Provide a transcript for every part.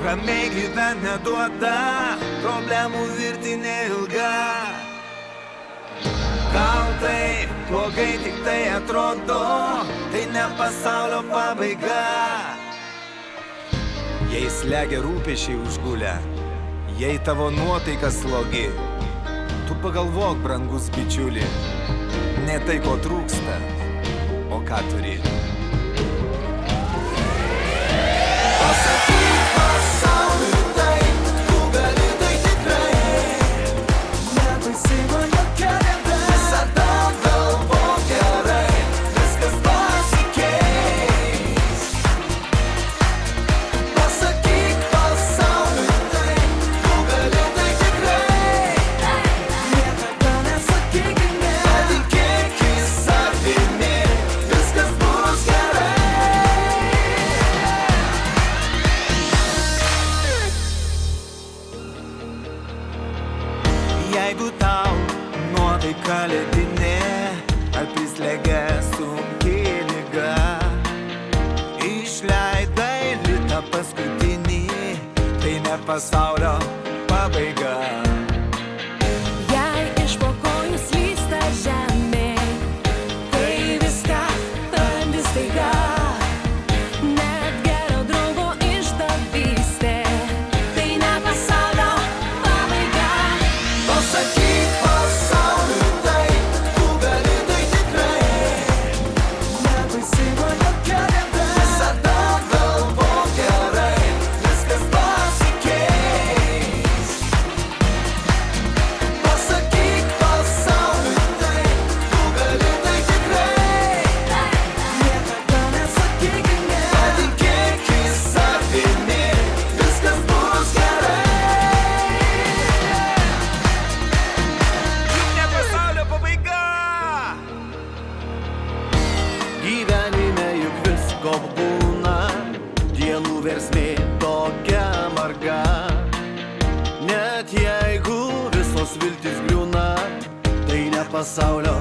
ramiai gyvent neduoda, problemų virtinė ilga. Gal tai blogai tik tai atrodo, tai ne pasaulio pabaiga. Jei slegia rūpesčiai užgulę, jei tavo nuotaika slogi, tu pagalvok, brangus bičiuli, ne tai ko trūksta, o ką turi. Pasakyk pasauliui tai, tu gali tai tikrai. Nebaisimo jokia bėda, visada galvok gerai, viskas pasikeis. Pasakyk pasauliui tai, tu gali tai tikrai. Niekada nesakyk ne, patikėk į savimi, viskas bus gerai. Jeigu tau nuotaika ledinė, ar prislegia sunki liga, išleidai litą paskutinį, tai ne pasaulio pabaiga. Jei iš po kojų slysta žemė, tai viską randi staiga. Net gero draugo išdavystė, tai ne pasaulio pabaiga. Pasakyk pasauliui tai, tu gali tai tikrai. Nebaisimo jokia bėda, visada galvok gerai, viskas pasikeis. Pasakyk pasauliui tai, tu gali tai tikrai. Niekada nesakyk ne, patikėk į savimi, viskas bus gerai. Juk ne pasaulio pabaiga. Gyvenime juk visko būna, dienų versmė tokia marga. Net jeigu visos viltis griūna, tai ne pasaulio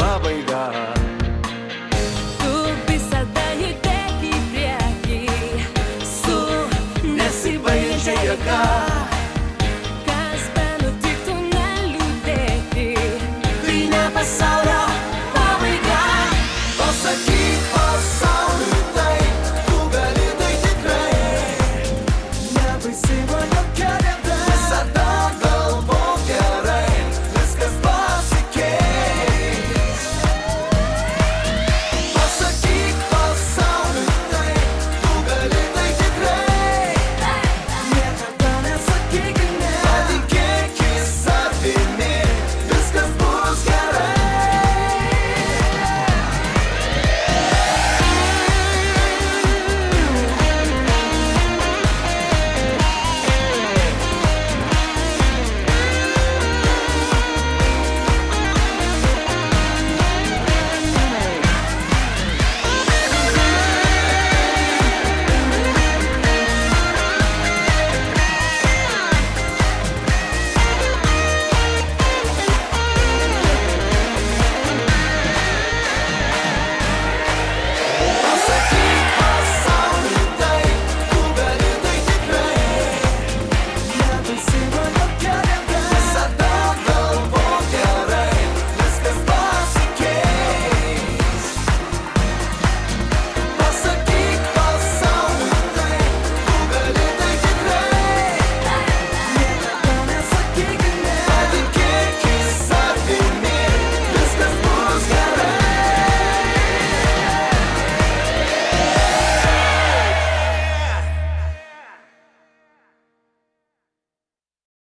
pabaiga. Tu visada judėk į priekį su Nesibaigiančia jėga.